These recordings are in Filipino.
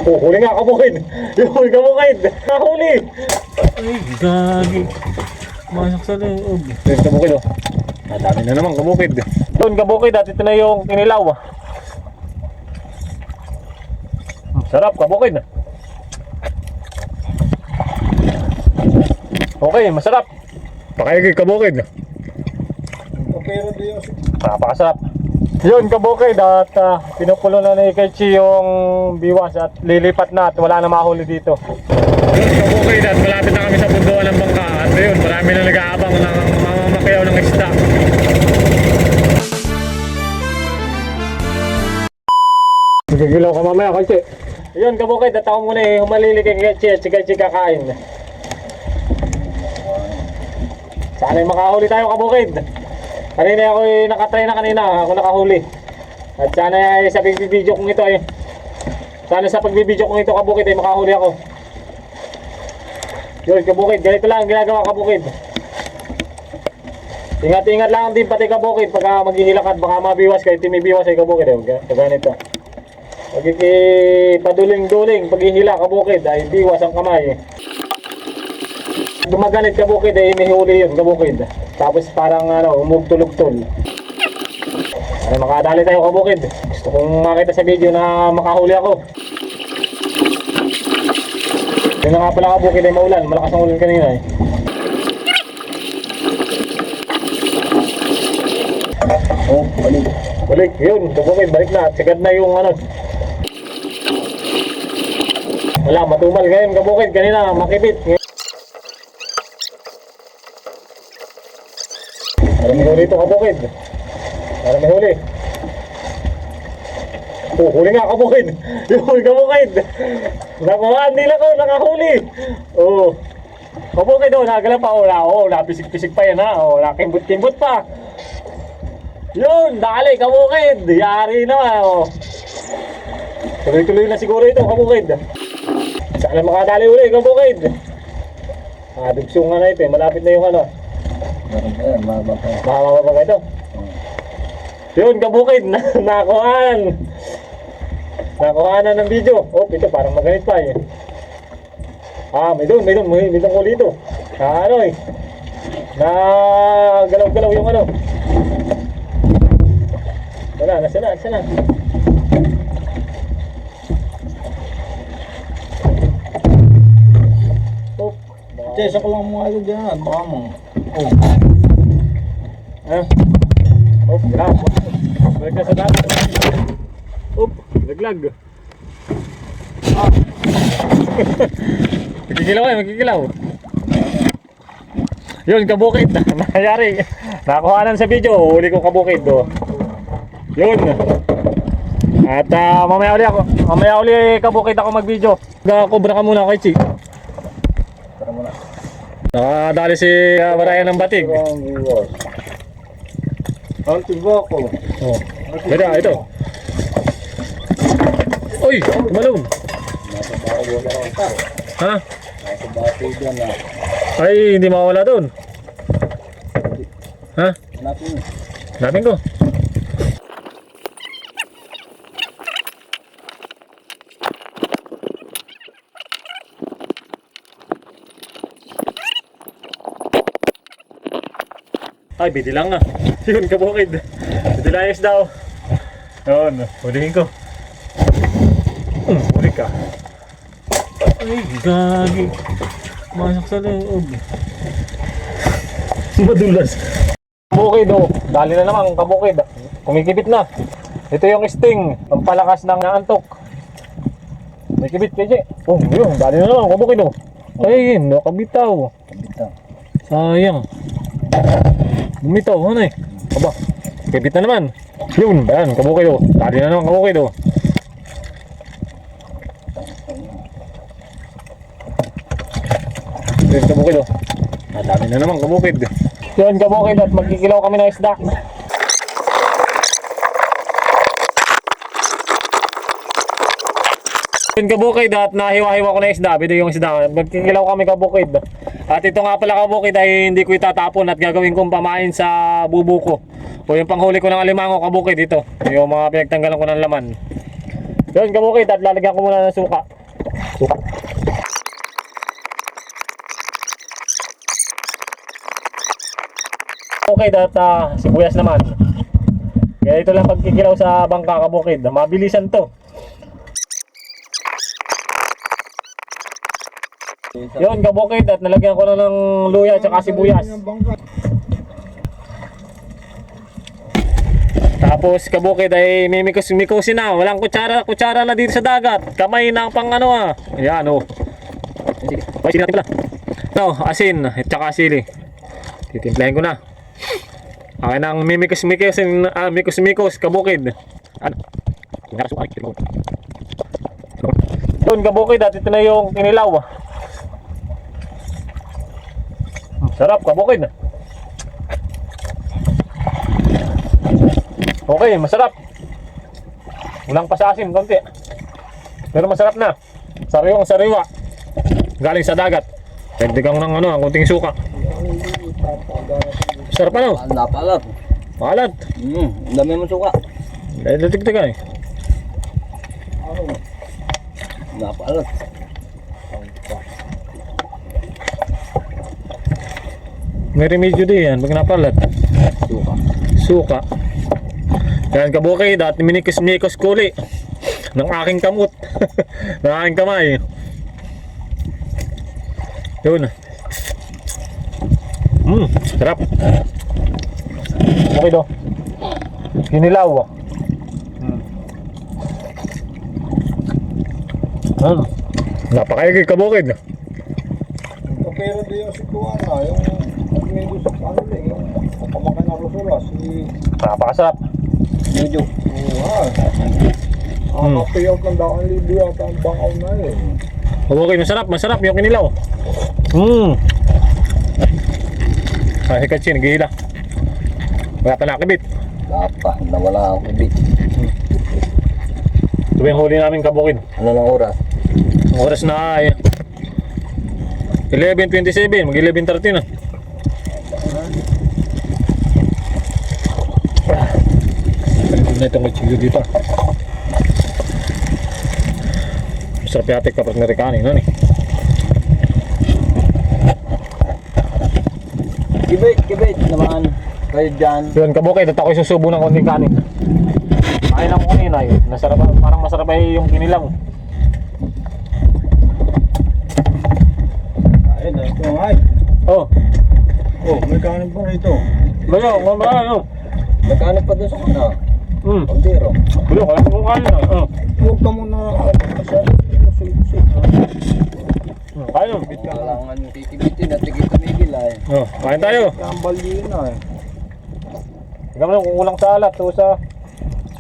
Oh, huli nga kabukid. Yun, kabukid. Nahuli. Ay, gagi. Masok sa loob. Yun, kabukid oh. Dami na naman kabukid. Yun, kabukid at ito na yung kinilaw. Sarap, kabukid. Okay, masarap. Pakayagay kabukid. Napakasarap. Yun, kabukid at pinupulo na ni Kaichi yung biwas at lilipat na at wala na mahuli dito. Yun, kabukid at malapit na kami sa bunduan ng bangka at yun, marami na nag-aabang ng mamamakiyaw ng isda. Nagigilaw ka mamaya, Kaichi. Yun, kabukid at ako muna humalili kay Kaichi at si Kaichi kakain. Sana'y makahuli tayo, kabukid. Kanina ako nakatry na kanina, ako nakahuli. At sana sa pagbibideo kong ito ay sana sa pagbibideo kong ito, kabukid, ay makahuli ako. Yun, kabukid, ganito lang ang ginagawa, kabukid. Ingat-ingat lang din pati, kabukid, pagka maghihilakad baka mabiwas kayo, timibiwas ay kabukid. Ganito. Paduling-duling paghihila, kabukid, ay biwas ang kamay. Gumaganit, kabukid, ay inihuli yun, kabukid. Tapos parang umugtulog-tul. Ay, makadali tayo, kabukid. Gusto kong makita sa video na makahuli ako. Yun na nga pala, kabukid, ay maulan. Malakas ang ulan kanina eh. Oh, balik. Balik, yun, kabukid, balik na. Sigad na yung wala, matumal ngayon, kabukid. Kanina, makipit. Para may huli ito, kabukid. Para may huli. Oh, huli nga, kabukid. Yun, kabukid. Nakuhaan nila ko, nakahuli. Oh. Kabukid, nagala pa. Napisik-pisik pa yan ha. Nakimbot-kimbot pa. Yun, dali, kabukid. Yari na. Tuloy-tuloy na siguro ito, kabukid. Sana makadali uli, kabukid. Dugsong nga na ito, malapit na yung Mahaba pa ito. Yun, kabukid, nakuhaan. Nakuhaan na ng video. Oh, ito parang maganit pa eh. May doon huli ito. Galaw-galaw yung Wala, nasa na. Oh, Sa ko lang mga ito dyan, baka mo. Grabe. Balik na sa dati. Laglag. Magkikilaw. Yun, kabukid. Nangyari. Nakuhanan sa video. Huli ko, kabukid. Yun. At mamaya uli kabukid ako mag-video. Kubra ka muna, Kaichi. Tara muna. Nakadali si Barayan ng batig. Ang tiba ko. Oh. Ito. Uy, malum. Nasa bago na ang tao. Ha? Nasa bago dyan na. Ay, hindi mawala doon. Ha? Hanapin ko. Ay, bidilang nga. Yun, kabukid. Bidilayos daw. Yun, hulihin ko. Huli ka. Ay, gagi. Masok sa loob. Madulas. Kabukid dali na naman, kabukid. Kumikibit na. Ito yung sting. Ang palakas ng naantok. May kibit, Keje. Yun, dali na naman, kabukid Ay, nakabitaw. Sayang. Bumitaw, Aba, kibit na naman. Yun, bayan, kabukid dali na naman, kabukid Yun, kabukid dami na naman, kabukid. Yun, kabukid, at magkikilaw kami ng isda. Yun, kabukid, at nahiwa-hiwa ko na isda. Bito yung isda. Magkikilaw kami, kabukid. At ito nga pala, kabukid, ay hindi ko itatapon at gagawin kong pamain sa bubo ko. O yung panghuli ko ng alimango, kabukid, ito. Yung mga pinagtanggalan ko ng laman. Yun, kabukid, at lalagyan ko muna ng suka. Suka. Okay, at sibuyas naman. Kaya ito lang pagkikilaw sa bangka, kabukid. Mabilisan to. Yun, kabukid, at nalagyan ko na ng luya at sibuyas. Tapos kabukid ay mimikos-mikosin na. Walang kutsara na dito sa dagat. Kamay na pang ano Ayan Sili natin pala. Ito, asin at saka sili. Titimplahin ko na. Okay nang mikos-mikos kabukid. Ano? Doon kabukid at ito na yung kinilaw. Sarap kabukid. Okay, masarap. Walang pasasim, konti. Pero masarap na. Sariwa. Galing sa dagat. Dagdagan ng konting suka. Sarap ano? Napalat. Maalat. Ang dami mo suka. Dahil natigtagan Napalat. May remedyo din yan, pag napalat. Suka. Yan kabukid at minikos-mikos kuli ng aking kamot. Ng aking kamay. Yun. Sarap. Okay do. Kinilaw. Napakaigay kabukid. Pero di yung sikuana, yung medyo sa kanila, yung pamangkin na Rosula, si Napakasarap. Medyo. Payout ng 2,000 yata ang bangaw na yun. Okay, masarap yung kinilaw. Kasi kasi nagihila. Wala pa nakibit. Nawala ang kubit. Ito yung huli namin kabukid. Ano ng oras? Ang oras na ay 11:27, mag 11:30 na. Ito na itong kutsilyo dito. Masarap yate kapag narikanin, Kibit naman kayo dyan. Yun, kabukid, at ako'y susubo ng konting kanin. Kain ako kanina parang masarap ay yung kinilaw. Ayun, ito ay. Oh, May kanin pa rito. bayo, mamaya, May kanin pa doon sa kana. Hmm. Pagdiro. Bayo, kaya kung kanin na. Huwag ka muna masyado. Kain. Kailangan yung kikibitin at tigil-tumigil ay. Kain tayo. Kambal yun na eh. Tingnan mo kung kulang sa alat o sa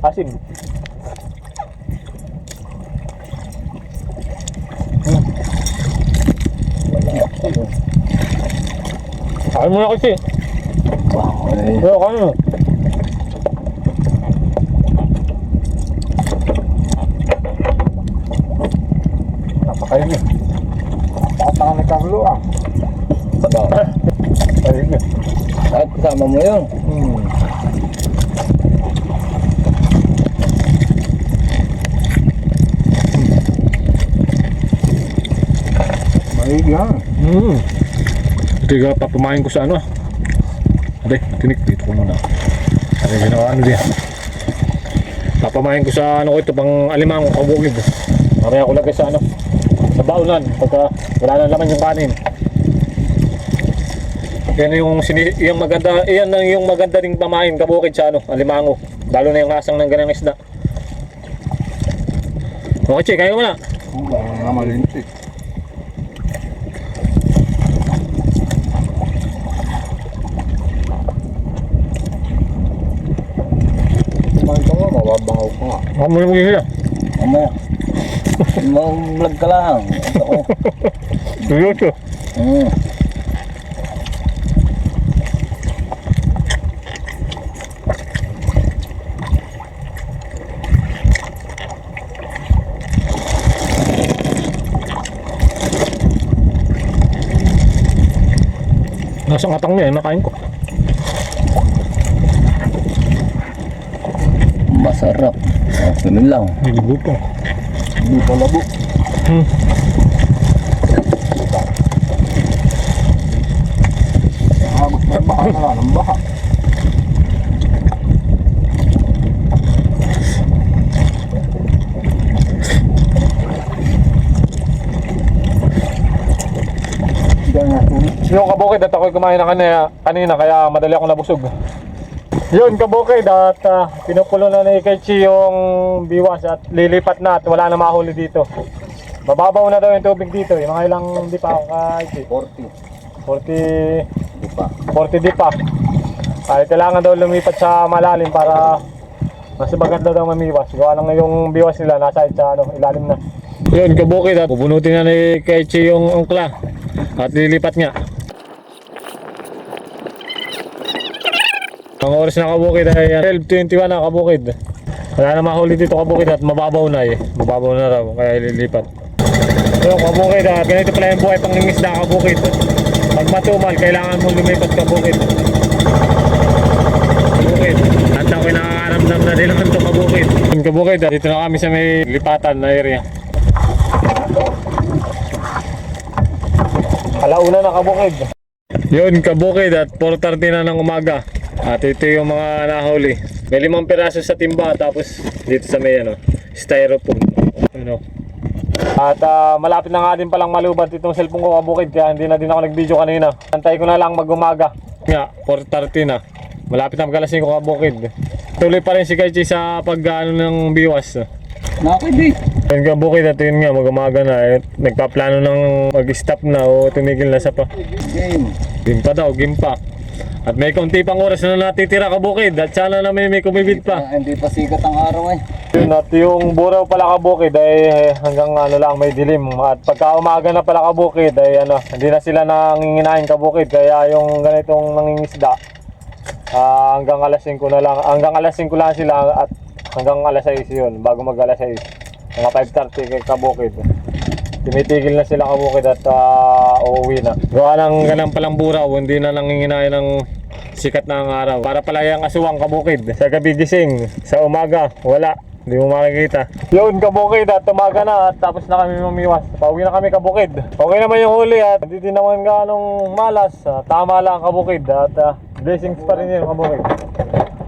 asim. Kain muna kasi. Bayo, kain mo. Napakain niya. Patangan ni Carlo ah. Kain niya. Kahit kasama mo yun. Maigi ha. Ito yung papamahin ko sa ano. Ate, tinik dito ko muna. Ate, ginawa din. Papamahin ko sa ano ko ito, pang alimang kabukid. Mamaya ko lagay sa ano, sa baunan, pagka wala na laman yung kanin. Yan yung maganda, yan ang yung maganda ring pamahin kabukid sa ano, alimango. Lalo na yung asang ng ganang isda. Okay, Che, kaya mo na. Malintik. Ito nga, mababangaw ko nga. Baka mo na maghihila. Mamaya. Mag-vlog ka lang. Ito ko. Seryoso. Nasa katang niya, nakain ko. Masarap. Ganun lang. Nilibot ko. Hindi pa labo. Agos na baha na lang, ang baha. Yung kabukid at ako'y kumain na kanina kaya madali akong nabusog. Yun kabukid at pinupulo na ni Kaichi yung biwas at lilipat na at wala na mahuli dito. Bababaw na daw yung tubig dito. Yung mga ilang di pa Kaichi? 40 Di pa. 40 di pa. Ay kailangan daw lumipat sa malalim para mas maganda daw mamiwas. Gawa lang yung biwas nila nasa sa ilalim na. Yun kabukid at pupunutin na ni Kaichi yung ungkla at lilipat nga. Ang oras na kabukid ay 12:21 na kabukid. Wala na mahuli dito kabukid at mababaw na eh. Mababaw na raw kaya ililipat. So kabukid ganito pala yung buhay pangingisda kabukid. Pag matumal kailangan mo lumipat kabukid. Kabukid. At ako'y nakakaramdam na din naman ito kabukid. Kabukid dito na kami sa may lipatan na area. Alauna na kabukid. Yun kabukid at 4:30 na ng umaga. At ito yung mga nahuli. May 5 piraso sa timba tapos dito sa may styrofoam. At malapit na nga din palang malubat itong cellphone ko kabukid kaya hindi na din ako nag-video kanina. Antay ko na lang mag-umaga. Nga, 4:30 na. Malapit na magalasing ko kabukid. Tuloy pa rin si Kaichi sa pag-ano ng biwas. Nakakidi. Yun kabukid at yun nga mag-umaga na. Nagpaplano ng mag-stop na o tumigil na sa pa. Game. Game pa daw, game pa. At may konti pang oras na natitira kabukid at sana na may kumibid pa. Hindi pa sikat ang araw eh. Yun at yung buraw pala kabukid ay hanggang lang may dilim. At pagka umaga na pala kabukid ay hindi na sila nanginginain kabukid. Kaya yung ganitong nangingisda hanggang alas 5 na lang. Hanggang alas 5 lang sila at hanggang alas 6 yun. Bago mag alas 6. Mga 5:30 kay kabukid. Timitigil na sila kabukid at uuwi na. Gawa ng ganang palang buraw, hindi na nanginginain ng sikat na ang araw. Para pala yung aswang kabukid. Sa gabi gising, sa umaga, wala. Hindi mo makikita. Yun kabukid at umaga na at tapos na kami mamiwas. Pauwi na kami kabukid. Okay naman yung huli at hindi din naman ganong malas. Tama lang kabukid at blessings pa rin yun kabukid.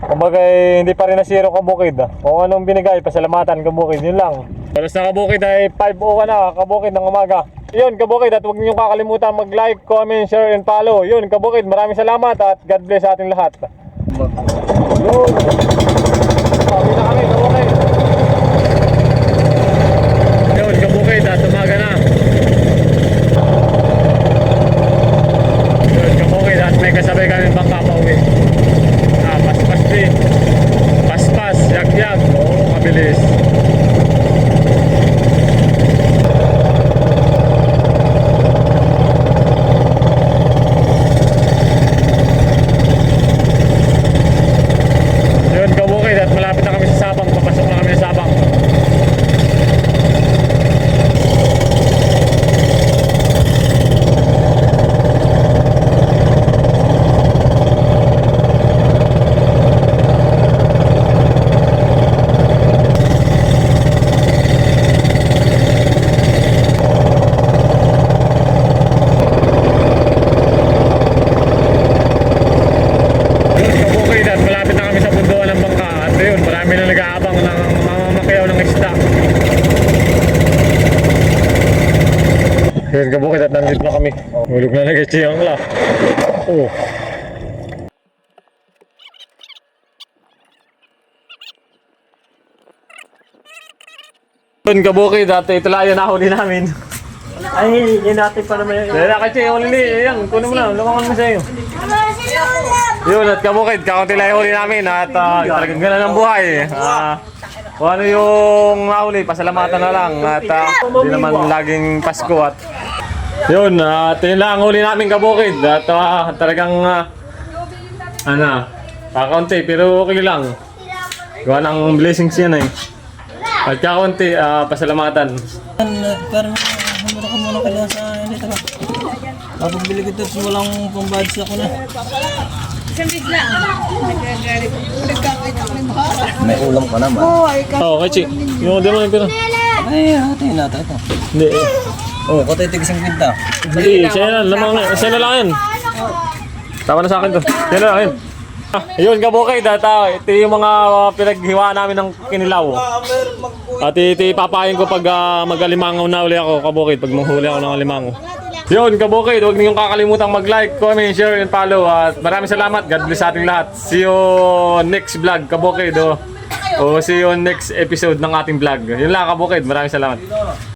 Kumbaga hindi pa rin nasiro kabukid. Kung anong binigay, pasalamatan kabukid, yun lang. Palos na kabukid ay 5:01 na kabukid ng umaga. Yun kabukid at huwag niyong kakalimutan mag-like, comment, share, and follow. Yun kabukid, maraming salamat at God bless sa ating lahat. Yun. Pauwi na kami kabukid. Yun kabukid at umaga na. Yun kabukid at may kasabay kami bangka pauwi. Paspas din. Paspas, yak-yak. Oo, mabilis. Yun kabukid at malapit na kami sa Sabang. Papasok na kami sa Sabang. Yun kabukid at nandito na kami. Hulog na nag-echiyang la. Oh. Yun kabukid at ito lang yung nahuli namin. Ay, yun natin pa naman yun. Dahil nakatsi, yung huli. Ayan, kunin mo na. Lumangan mo sa'yo. Yun at kabukid, kakunti lang yung huli namin. At talagang gano'n ang buhay. Kung ano yung nahuli, pasalamatan na lang. At hindi naman laging Pasko at yun, at yun lang ang huli namin kabukid. At talagang kakaunti pero okay lang. Gawa ng blessings yan eh. At kakaunti, pasalamatan. Pero humura ka muna kaya sa dito ba? Papagbili ko ito, walang pang-badge ako na. May ulam ka naman. Oo, Kachi. Yung demo ko na. Ay, hatiin natin ito. Hindi. Oh, katay tigisang pinta. Hindi, siya na lang yan. Tama na sa akin to. Siya na lang yan. Ayun, kabukid. Ito yung mga pinaghiwaan namin ng kinilaw. At ito ipapayin ko pag mag-alimangaw na uli ako, kabukid. Pag manghuli ako ng alimangaw. Yun, kabukid. Huwag niyong kakalimutan mag-like, comment, share, and follow. At maraming salamat. God bless sa ating lahat. See you next vlog, kabukid. O see you next episode ng ating vlog. Yun lang, kabukid. Maraming salamat.